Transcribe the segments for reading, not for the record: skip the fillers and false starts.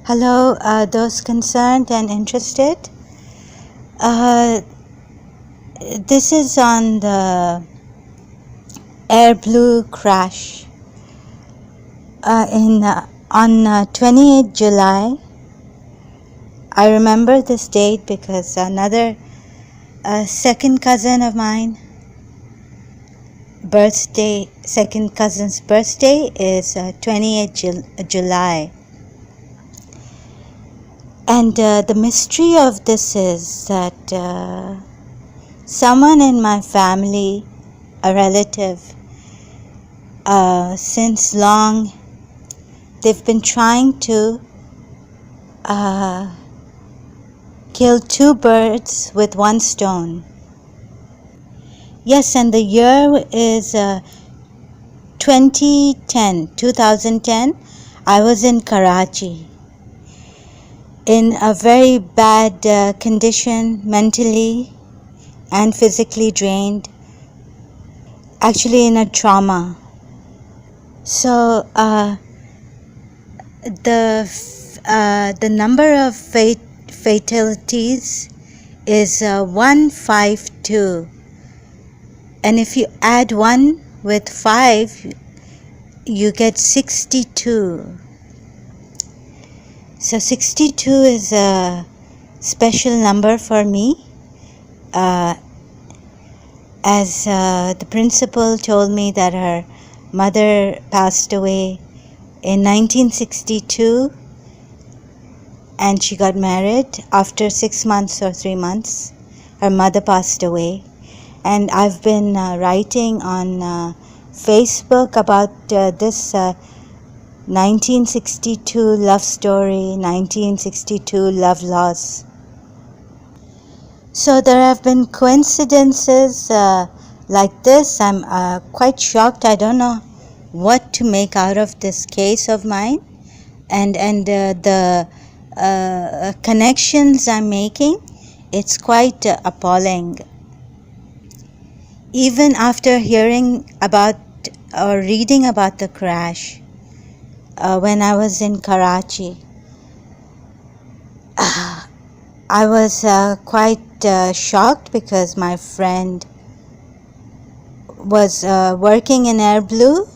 Hello, those concerned and interested. Uh, this is on the Airblue crash on 28th July. I remember this date because another second cousin of mine second cousin's birthday is 28th July. And the mystery of this is that someone in my family, a relative, since long, they've been trying to kill two birds with one stone. Yes, and the year is 2010. I was in Karachi in a very bad condition, mentally and physically drained, actually in a trauma. So the number of fatalities is 152, and if you add 1 with 5, you get 62. So 62 is a special number for me. As the principal told me that her mother passed away in 1962 and she got married. After 6 months or 3 months, her mother passed away. And I've been writing on Facebook about this 1962 love story, 1962 love loss. So there have been coincidences like this. I'm quite shocked. I don't know what to make out of this case of mine, and the connections I'm making. It's quite appalling. Even after hearing about or reading about the crash when I was in Karachi, I was quite shocked because my friend was working in Airblue.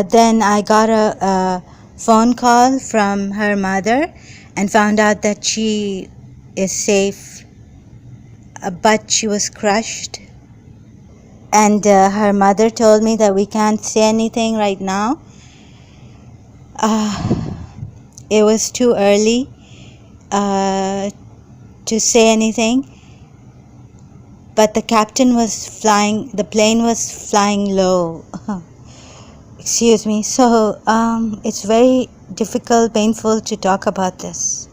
Then I got a phone call from her mother and found out that she is safe, but she was crushed. And her mother told me that we can't say anything right now. It was too early to say anything, but the plane was flying low. Excuse me. So it's very difficult, painful to talk about this.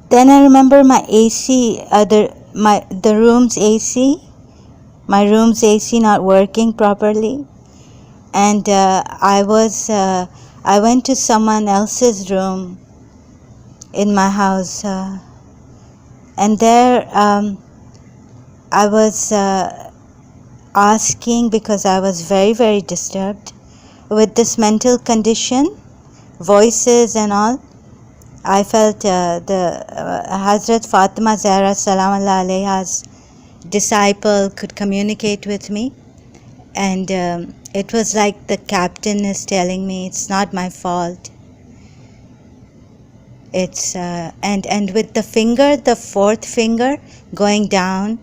Then I remember my AC, the room's AC, my room's AC not working properly, and I went to someone else's room in my house, and there I was asking, because I was very, very disturbed with this mental condition, voices and all. I felt the Hazrat Fatima Zahra Salamullah Alayha's disciple could communicate with me, and it was like the captain is telling me it's not my fault. It's and with the finger, the fourth finger going down,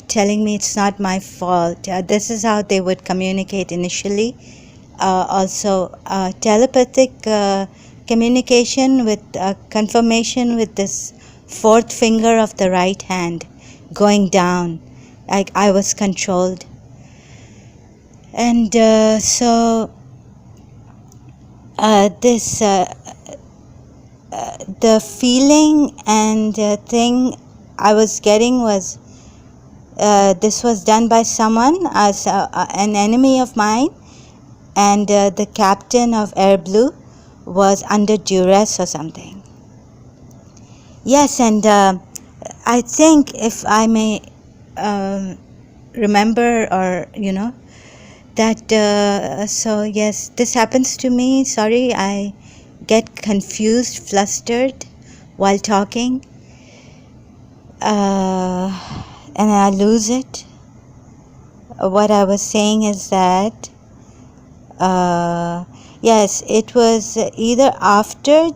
telling me it's not my fault. This is how they would communicate initially. Also telepathic communication with confirmation with this fourth finger of the right hand going down, like I was controlled. And so this the feeling and thing I was getting was this was done by someone as an enemy of mine, and the captain of Airblue was under duress or something. Yes, and I think, if I may remember, or That so yes, this happens to me. Sorry, I get confused, flustered while talking, and I lose it. What I was saying is that yes, it was either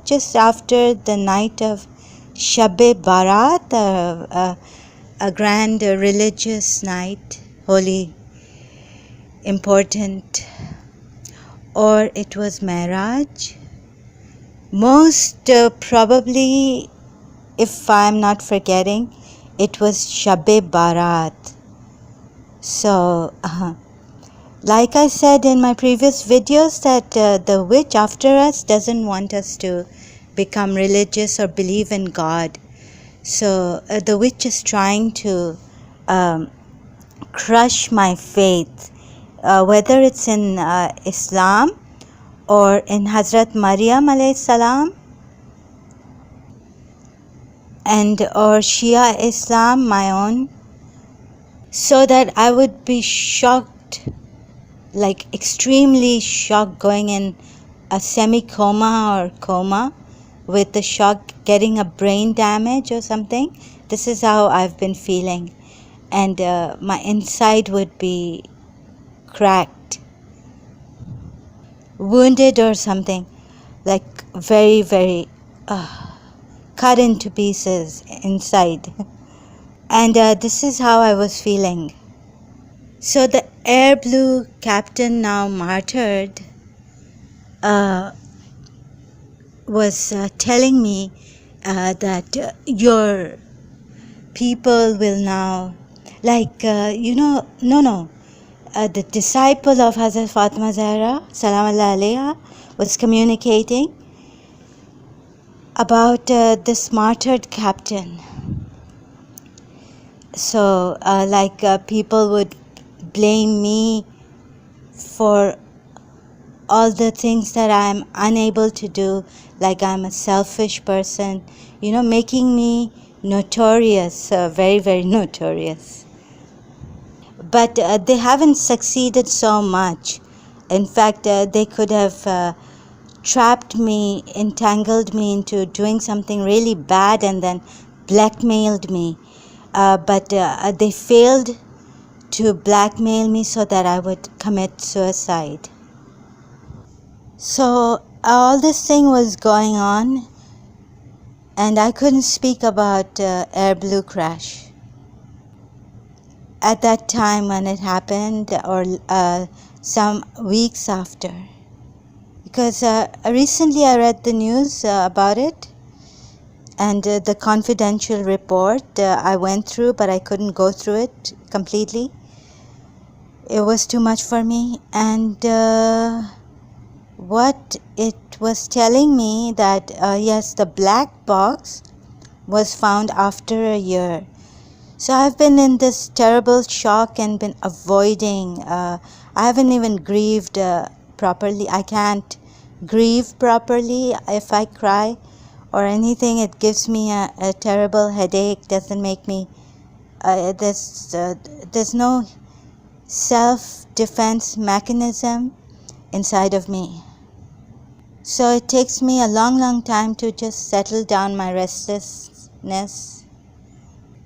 just after the night of Shab-e Barat, a grand religious night, holy, important, or it was Mehraj. Most probably, if I'm not forgetting, it was Shab-e Barat. So, like I said in my previous videos, that the witch after us doesn't want us to become religious or believe in God. So the witch is trying to crush my faith, whether it's in Islam or in Hazrat Maryam alayhi salam, and or Shia Islam, my own, so that I would be shocked, like extremely shocked, going in a semi-coma or coma with the shock, getting a brain damage or something. This is how I've been feeling, and my inside would be cracked, wounded or something, like very, very cut into pieces inside. And this is how I was feeling. So the Airblue captain, now martyred, was telling me that your people will now, like, the disciple of Hazrat Fatima Zahra, Salam Allah Alaiha, was communicating about this martyred captain. So, people would blame me for all the things that I'm unable to do, like I'm a selfish person, making me notorious, very, very notorious. But they haven't succeeded so much. In fact, they could have trapped me, entangled me into doing something really bad and then blackmailed me. But they failed to blackmail me so that I would commit suicide. So all this thing was going on, and I couldn't speak about Airblue crash at that time when it happened, or some weeks after, because recently I read the news about it, and the confidential report I went through, but I couldn't go through it completely. It was too much for me, and what it was telling me that yes, the black box was found after a year. So I've been in this terrible shock and been avoiding. I haven't even grieved properly. I can't grieve properly if I cry or anything. It gives me a terrible headache. Doesn't make me. There's no self-defense mechanism inside of me. So it takes me a long time to just settle down my restlessness.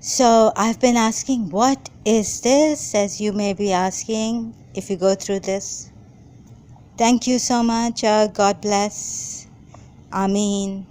So I've been asking, what is this? As you may be asking if you go through this. Thank you so much. God bless. Ameen.